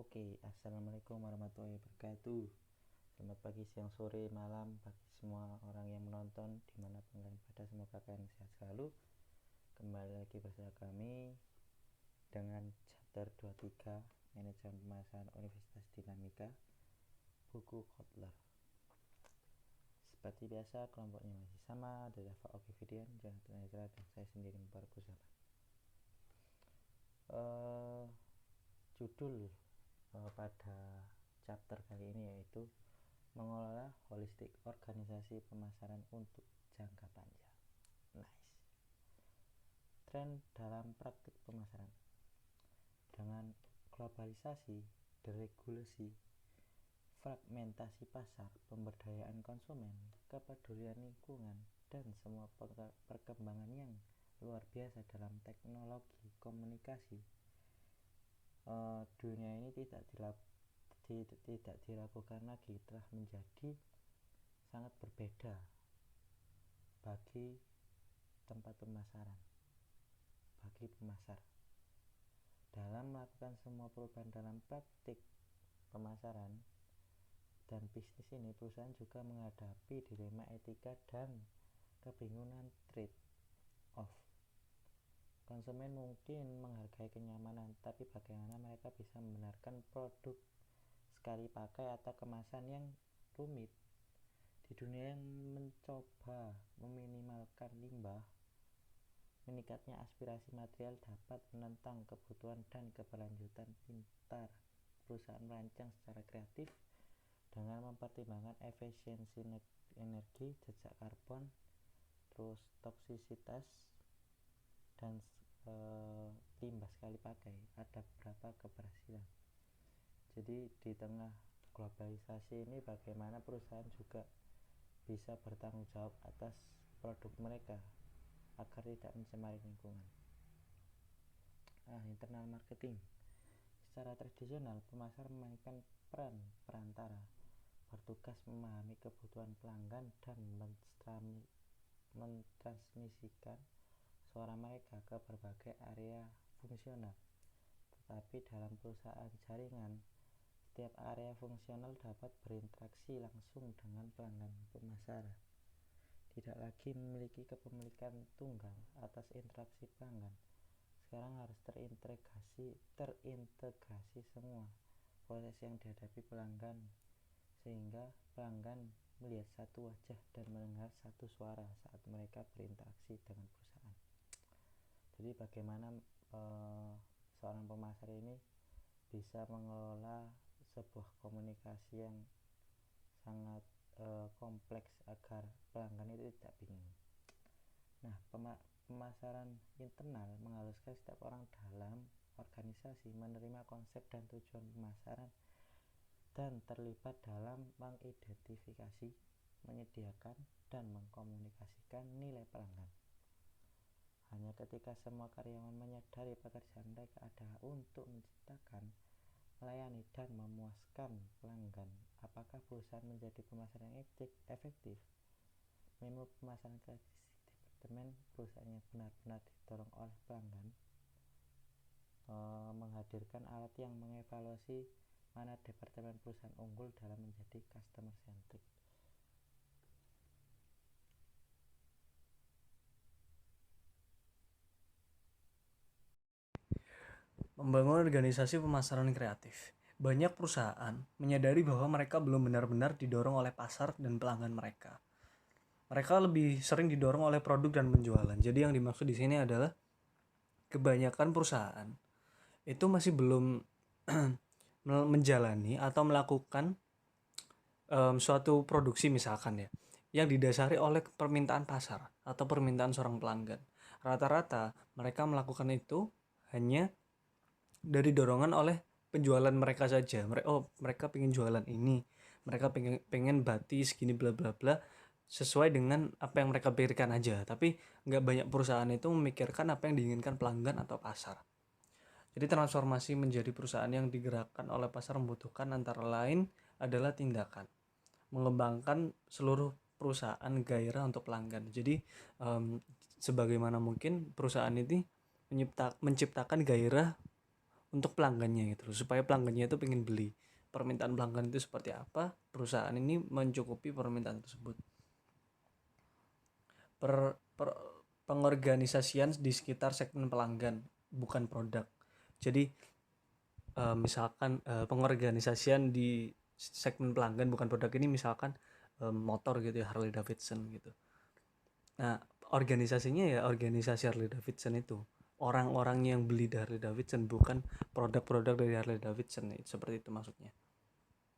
Oke, assalamualaikum warahmatullahi wabarakatuh. Selamat pagi, siang, sore, malam bagi semua orang yang menonton dimanapun kalian berada. Semoga kalian sehat selalu. Kembali lagi bersama kami dengan chapter 23 Manajemen Pemasaran Universitas Dinamika, buku Kotler. Seperti biasa, kelompoknya masih sama, ada Dava Ogividian, Jonathan Ezra, dan saya sendiri Mubarak Kusama. Judul pada chapter kali ini yaitu mengelola holistik organisasi pemasaran untuk jangka panjang. Nice. Tren dalam praktik pemasaran. Dengan globalisasi, deregulasi, fragmentasi pasar, pemberdayaan konsumen, kepedulian lingkungan, dan semua perkembangan yang luar biasa dalam teknologi komunikasi, dunia ini tidak diragukan lagi telah menjadi sangat berbeda bagi tempat pemasaran, bagi pemasar. Dalam melakukan semua perubahan dalam praktik pemasaran dan bisnis ini, perusahaan juga menghadapi dilema etika dan kebingungan trade-off. Konsumen mungkin menghargai kenyamanan, tapi bagaimana mereka bisa membenarkan produk sekali pakai atau kemasan yang rumit? Di dunia yang mencoba meminimalkan limbah, meningkatnya aspirasi material dapat menentang kebutuhan dan keberlanjutan pintar. Perusahaan merancang secara kreatif dengan mempertimbangkan efisiensi energi, jejak karbon, terus toksisitas, dan limbah sekali pakai. Ada beberapa keberhasilan. Jadi di tengah globalisasi ini, bagaimana perusahaan juga bisa bertanggung jawab atas produk mereka agar tidak mencemari lingkungan. Internal marketing. Secara tradisional, pemasar memainkan peran perantara, bertugas memahami kebutuhan pelanggan dan mentransmisikan suara mereka ke berbagai area fungsional. Tetapi dalam perusahaan jaringan, setiap area fungsional dapat berinteraksi langsung dengan pelanggan pemasar. Tidak lagi memiliki kepemilikan tunggal atas interaksi pelanggan. Sekarang harus terintegrasi semua proses yang dihadapi pelanggan, sehingga pelanggan melihat satu wajah dan mendengar satu suara saat mereka berinteraksi dengan perusahaan. Jadi bagaimana seorang pemasar ini bisa mengelola sebuah komunikasi yang sangat kompleks agar pelanggan itu tidak bingung. Nah, pemasaran internal mengharuskan setiap orang dalam organisasi menerima konsep dan tujuan pemasaran dan terlibat dalam mengidentifikasi, menyediakan, dan mengkomunikasikan nilai pelanggan. Hanya ketika semua karyawan menyadari pekerjaan mereka adalah untuk menciptakan, melayani, dan memuaskan pelanggan, apakah perusahaan menjadi pemasaran yang efektif. Memo pemasaran kreatif departemen perusahaan yang benar-benar didorong oleh pelanggan, menghadirkan alat yang mengevaluasi mana departemen perusahaan unggul dalam menjadi customer centric. Membangun organisasi pemasaran kreatif. Banyak perusahaan menyadari bahwa mereka belum benar-benar didorong oleh pasar dan pelanggan mereka. Mereka lebih sering didorong oleh produk dan penjualan. Jadi yang dimaksud di sini adalah kebanyakan perusahaan itu masih belum menjalani atau melakukan suatu produksi misalkan ya, yang didasari oleh permintaan pasar atau permintaan seorang pelanggan. Rata-rata mereka melakukan itu hanya dari dorongan oleh penjualan mereka saja. Mereka pengen jualan ini, mereka pengen batis gini bla bla bla, sesuai dengan apa yang mereka pikirkan aja. Tapi nggak banyak perusahaan itu memikirkan apa yang diinginkan pelanggan atau pasar. Jadi transformasi menjadi perusahaan yang digerakkan oleh pasar membutuhkan antara lain adalah tindakan mengembangkan seluruh perusahaan gairah untuk pelanggan. Jadi sebagaimana mungkin perusahaan ini menciptakan gairah untuk pelanggannya gitu loh, supaya pelanggannya itu pengen beli. Permintaan pelanggan itu seperti apa, perusahaan ini mencukupi permintaan tersebut. Pengorganisasian di sekitar segmen pelanggan, bukan produk. Jadi misalkan pengorganisasian di segmen pelanggan bukan produk ini misalkan motor gitu ya, Harley Davidson gitu. Nah, organisasinya ya organisasi Harley Davidson itu. Orang-orang yang beli dari Harley Davidson, bukan produk-produk dari Harley Davidson. Seperti itu maksudnya.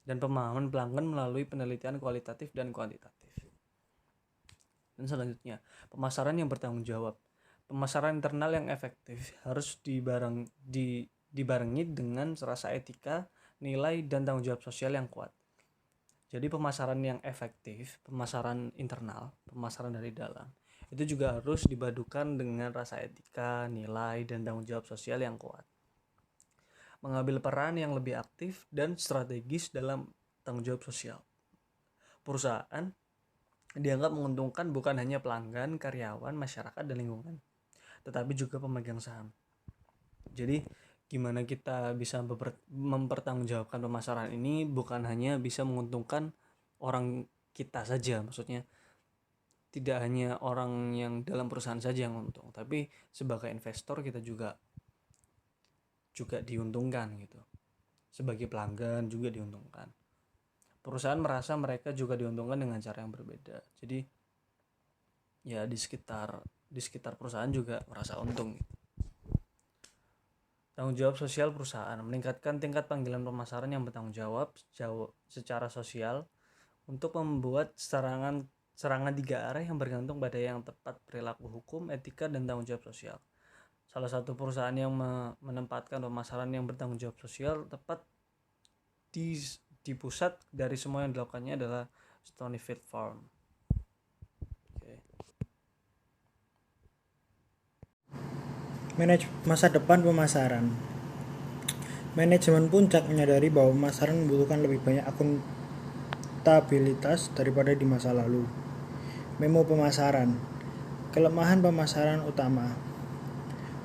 Dan pemahaman pelanggan melalui penelitian kualitatif dan kuantitatif. Dan selanjutnya, pemasaran yang bertanggung jawab. Pemasaran internal yang efektif harus dibarengi dengan rasa etika, nilai, dan tanggung jawab sosial yang kuat. Jadi pemasaran yang efektif, pemasaran internal, pemasaran dari dalam, itu juga harus dipadukan dengan rasa etika, nilai, dan tanggung jawab sosial yang kuat. Mengambil peran yang lebih aktif dan strategis dalam tanggung jawab sosial. Perusahaan dianggap menguntungkan bukan hanya pelanggan, karyawan, masyarakat, dan lingkungan, tetapi juga pemegang saham. Jadi gimana kita bisa mempertanggungjawabkan pemasaran ini bukan hanya bisa menguntungkan orang kita saja, maksudnya tidak hanya orang yang dalam perusahaan saja yang untung, tapi sebagai investor kita juga diuntungkan gitu. Sebagai pelanggan juga diuntungkan. Perusahaan merasa mereka juga diuntungkan dengan cara yang berbeda. Jadi ya di sekitar perusahaan juga merasa untung gitu. Tanggung jawab sosial perusahaan meningkatkan tingkat panggilan pemasaran yang bertanggung jawab secara sosial untuk membuat serangan 3 arah yang bergantung pada yang tepat, perilaku hukum, etika, dan tanggung jawab sosial. Salah satu perusahaan yang menempatkan pemasaran yang bertanggung jawab sosial tepat di pusat dari semua yang dilakukannya adalah Stonyfield Farm. Masa depan pemasaran. Manajemen Puncak menyadari bahwa pemasaran membutuhkan lebih banyak akuntabilitas daripada di masa lalu. Memo pemasaran. Kelemahan pemasaran utama.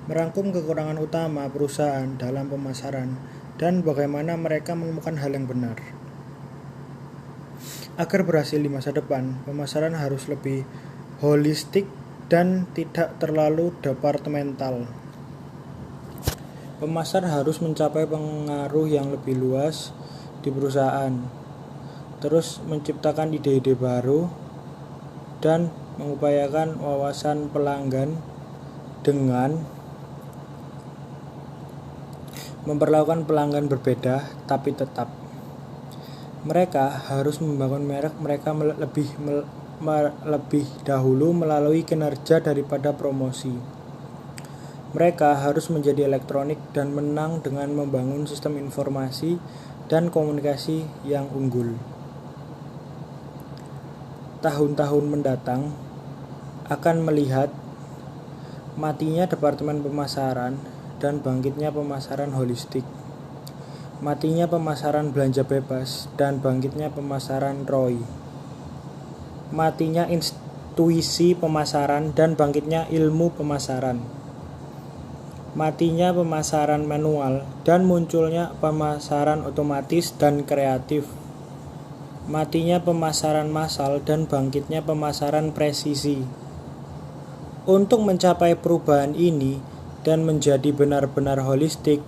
Merangkum kekurangan utama perusahaan dalam pemasaran dan bagaimana mereka menemukan hal yang benar. Agar berhasil di masa depan, pemasaran harus lebih holistik dan tidak terlalu departemental. Pemasar harus mencapai pengaruh yang lebih luas di perusahaan, terus menciptakan ide-ide baru, dan mengupayakan wawasan pelanggan dengan memperlakukan pelanggan berbeda tapi tetap. Mereka harus membangun merek mereka lebih dahulu melalui kinerja daripada promosi. Mereka harus menjadi elektronik dan menang dengan membangun sistem informasi dan komunikasi yang unggul. Tahun-tahun mendatang akan melihat matinya departemen pemasaran dan bangkitnya pemasaran holistik, matinya pemasaran belanja bebas dan bangkitnya pemasaran ROI, matinya intuisi pemasaran dan bangkitnya ilmu pemasaran, matinya pemasaran manual dan munculnya pemasaran otomatis dan kreatif, matinya pemasaran massal dan bangkitnya pemasaran presisi. Untuk mencapai perubahan ini dan menjadi benar-benar holistik,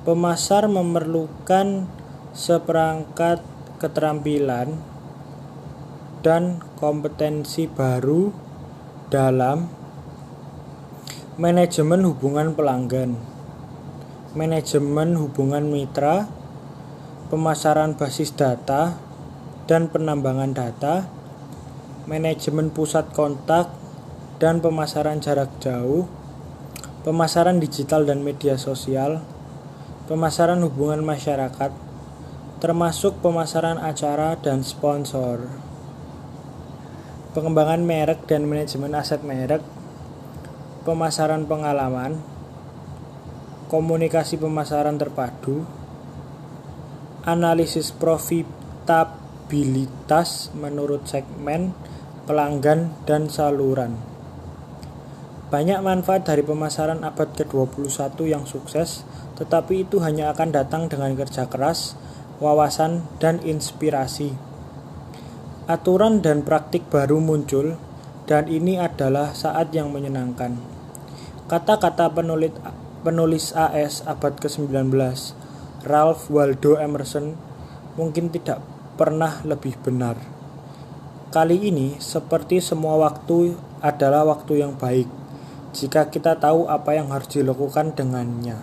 pemasar memerlukan seperangkat keterampilan dan kompetensi baru dalam manajemen hubungan pelanggan, manajemen hubungan mitra, pemasaran basis data dan penambangan data, manajemen pusat kontak dan pemasaran jarak jauh, pemasaran digital dan media sosial, pemasaran hubungan masyarakat, termasuk pemasaran acara dan sponsor, pengembangan merek dan manajemen aset merek, pemasaran pengalaman, komunikasi pemasaran terpadu, analisis profitabilitas menurut segmen, pelanggan, dan saluran, Banyak manfaat dari pemasaran abad ke-21 yang sukses, tetapi itu hanya akan datang dengan kerja keras, wawasan, dan inspirasi. Aturan dan praktik baru muncul, dan ini adalah saat yang menyenangkan. Kata-kata penulis AS abad ke-19, Ralph Waldo Emerson, mungkin tidak pernah lebih benar. Kali ini, seperti semua waktu, adalah waktu yang baik, jika kita tahu apa yang harus dilakukan dengannya.